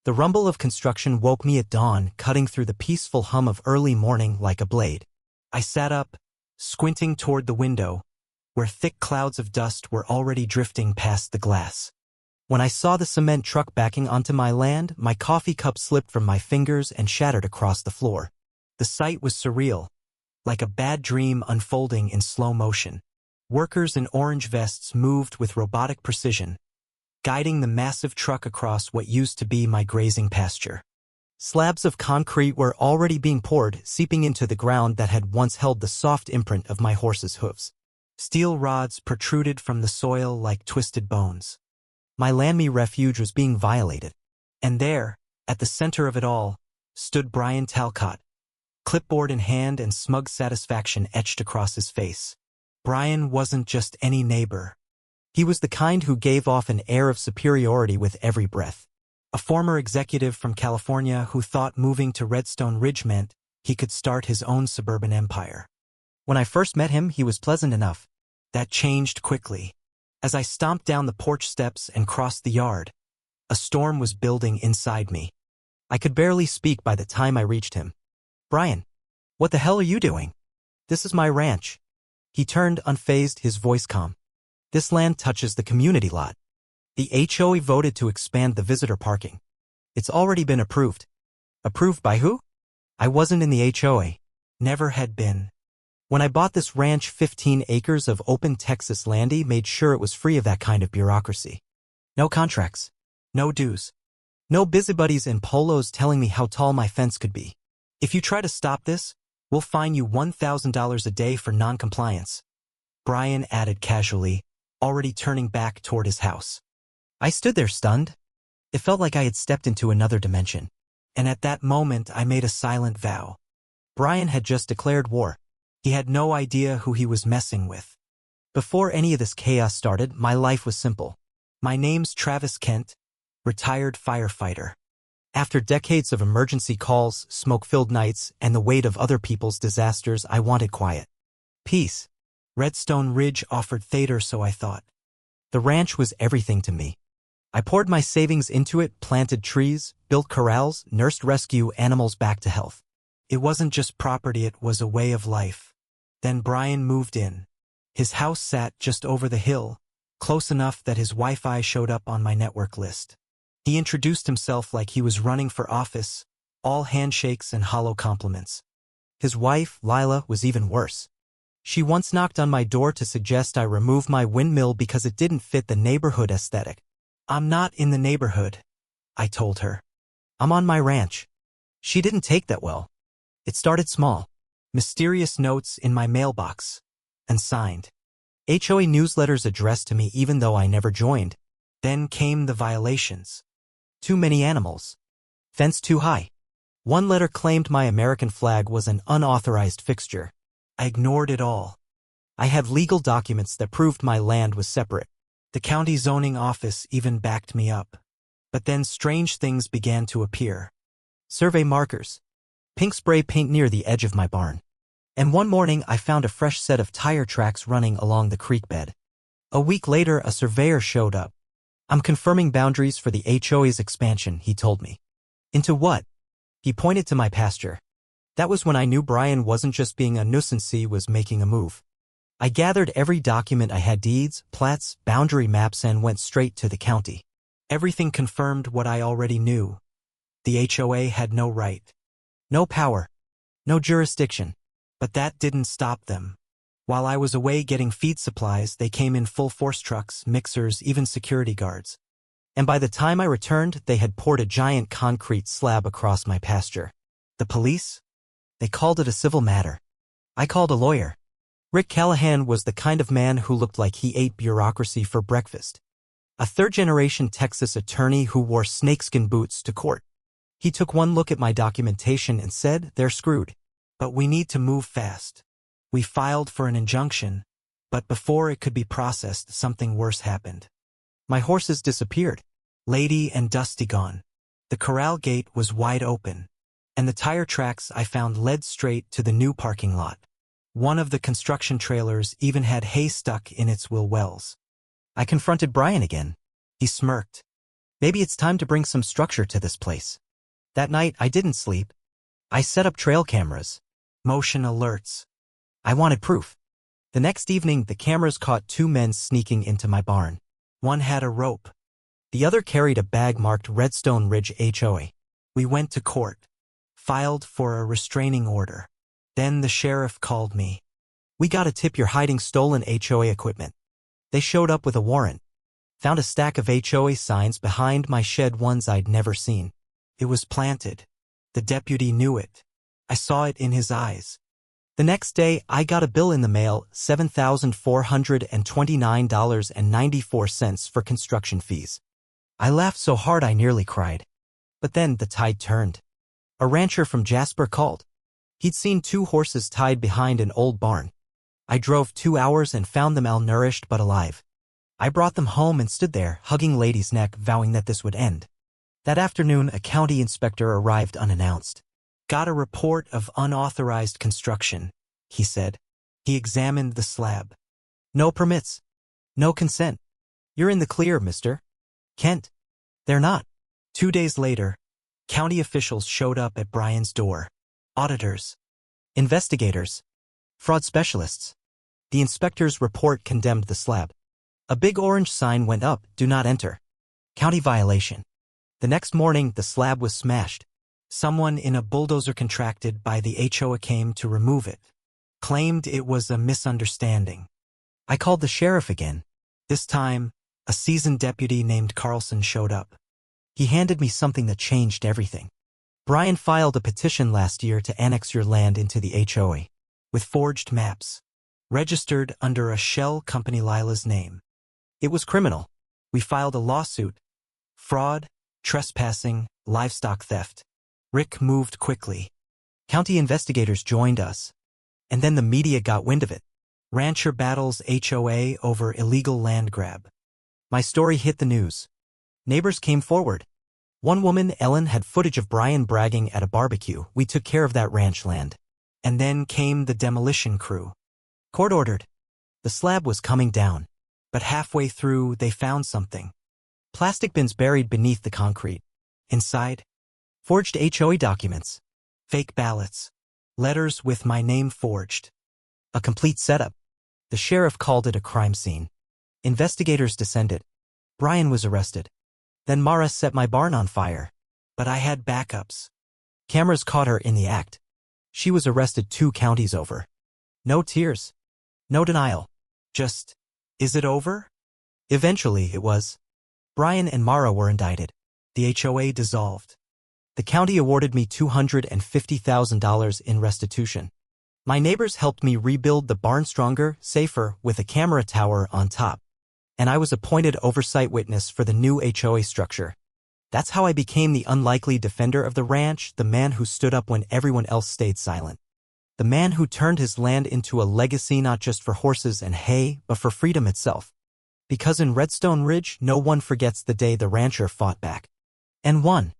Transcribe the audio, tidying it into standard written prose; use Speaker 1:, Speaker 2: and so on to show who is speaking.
Speaker 1: The rumble of construction woke me at dawn, cutting through the peaceful hum of early morning like a blade. I sat up, squinting toward the window, where thick clouds of dust were already drifting past the glass. When I saw the cement truck backing onto my land, my coffee cup slipped from my fingers and shattered across the floor. The sight was surreal, like a bad dream unfolding in slow motion. Workers in orange vests moved with robotic precision, guiding the massive truck across what used to be my grazing pasture. Slabs of concrete were already being poured, seeping into the ground that had once held the soft imprint of my horse's hooves. Steel rods protruded from the soil like twisted bones. My landme refuge was being violated. And there, at the center of it all, stood Brian Talcott, clipboard in hand and smug satisfaction etched across his face. Brian wasn't just any neighbor. He was the kind who gave off an air of superiority with every breath. A former executive from California who thought moving to Redstone Ridge meant he could start his own suburban empire. When I first met him, he was pleasant enough. That changed quickly. As I stomped down the porch steps and crossed the yard, a storm was building inside me. I could barely speak by the time I reached him. "Brian, what the hell are you doing? This is my ranch." He turned unfazed, his voice calm. "This land touches the community lot. The HOA voted to expand the visitor parking. It's already been approved." "Approved by who?" I wasn't in the HOA. Never had been. When I bought this ranch, 15 acres of open Texas landy, made sure it was free of that kind of bureaucracy. No contracts. No dues. No busybodies in polos telling me how tall my fence could be. "If you try to stop this, we'll fine you $1,000 a day for non-compliance," Brian added casually, already turning back toward his house. I stood there stunned. It felt like I had stepped into another dimension. And at that moment, I made a silent vow. Brian had just declared war. He had no idea who he was messing with. Before any of this chaos started, my life was simple. My name's Travis Kent, retired firefighter. After decades of emergency calls, smoke-filled nights, and the weight of other people's disasters, I wanted quiet. Peace. Redstone Ridge offered theater, so I thought. The ranch was everything to me. I poured my savings into it, planted trees, built corrals, nursed rescue animals back to health. It wasn't just property, it was a way of life. Then Brian moved in. His house sat just over the hill, close enough that his Wi-Fi showed up on my network list. He introduced himself like he was running for office, all handshakes and hollow compliments. His wife, Lila, was even worse. She once knocked on my door to suggest I remove my windmill because it didn't fit the neighborhood aesthetic. "I'm not in the neighborhood," I told her. "I'm on my ranch." She didn't take that well. It started small. Mysterious notes in my mailbox. And signed. HOA newsletters addressed to me even though I never joined. Then came the violations. Too many animals. Fence too high. One letter claimed my American flag was an unauthorized fixture. I ignored it all. I had legal documents that proved my land was separate. The county zoning office even backed me up. But then strange things began to appear. Survey markers. Pink spray paint near the edge of my barn. And one morning I found a fresh set of tire tracks running along the creek bed. A week later, a surveyor showed up. "I'm confirming boundaries for the HOA's expansion," he told me. "Into what?" He pointed to my pasture. That was when I knew Brian wasn't just being a nuisance, he was making a move. I gathered every document I had, deeds, plats, boundary maps, and went straight to the county. Everything confirmed what I already knew. The HOA had no right. No power. No jurisdiction. But that didn't stop them. While I was away getting feed supplies, they came in full force, trucks, mixers, even security guards. And by the time I returned, they had poured a giant concrete slab across my pasture. The police? They called it a civil matter. I called a lawyer. Rick Callahan was the kind of man who looked like he ate bureaucracy for breakfast. A third-generation Texas attorney who wore snakeskin boots to court. He took one look at my documentation and said, "They're screwed. But we need to move fast." We filed for an injunction, but before it could be processed, something worse happened. My horses disappeared. Lady and Dusty gone. The corral gate was wide open, and the tire tracks I found led straight to the new parking lot. One of the construction trailers even had hay stuck in its wheel wells. I confronted Brian again. He smirked. Maybe it's time to bring some structure to this place. That night, I didn't sleep. I set up trail cameras, motion alerts. I wanted proof. The next evening, the cameras caught two men sneaking into my barn. One had a rope. The other carried a bag marked Redstone Ridge HOA. We went to court, filed for a restraining order. Then the sheriff called me. We got a tip you're hiding stolen HOA equipment. They showed up with a warrant. Found a stack of HOA signs behind my shed, ones I'd never seen. It was planted. The deputy knew it. I saw it in his eyes. The next day, I got a bill in the mail, $7,429.94 for construction fees. I laughed so hard I nearly cried. But then the tide turned. A rancher from Jasper called. He'd seen two horses tied behind an old barn. I drove 2 hours and found them malnourished but alive. I brought them home and stood there, hugging Lady's neck, vowing that this would end. That afternoon, a county inspector arrived unannounced. Got a report of unauthorized construction, he said. He examined the slab. No permits. No consent. You're in the clear, Mr. Kent. They're not. 2 days later, county officials showed up at Brian's door. Auditors. Investigators. Fraud specialists. The inspector's report condemned the slab. A big orange sign went up, "Do not enter." County violation. The next morning, the slab was smashed. Someone in a bulldozer contracted by the HOA came to remove it. Claimed it was a misunderstanding. I called the sheriff again. This time, a seasoned deputy named Carlson showed up. He handed me something that changed everything. Brian filed a petition last year to annex your land into the HOA, with forged maps, registered under a shell company Lila's name. It was criminal. We filed a lawsuit. Fraud, trespassing, livestock theft. Rick moved quickly. County investigators joined us. And then the media got wind of it. Rancher battles HOA over illegal land grab. My story hit the news. Neighbors came forward. One woman, Ellen, had footage of Brian bragging at a barbecue. We took care of that ranch land. And then came the demolition crew. Court ordered. The slab was coming down. But halfway through, they found something. Plastic bins buried beneath the concrete. Inside, forged HOA documents. Fake ballots. Letters with my name forged. A complete setup. The sheriff called it a crime scene. Investigators descended. Brian was arrested. Then Mara set my barn on fire. But I had backups. Cameras caught her in the act. She was arrested 2 counties over. No tears. No denial. Just, is it over? Eventually, it was. Brian and Mara were indicted. The HOA dissolved. The county awarded me $250,000 in restitution. My neighbors helped me rebuild the barn stronger, safer, with a camera tower on top. And I was appointed oversight witness for the new HOA structure. That's how I became the unlikely defender of the ranch, the man who stood up when everyone else stayed silent. The man who turned his land into a legacy not just for horses and hay, but for freedom itself. Because in Redstone Ridge, no one forgets the day the rancher fought back. And won.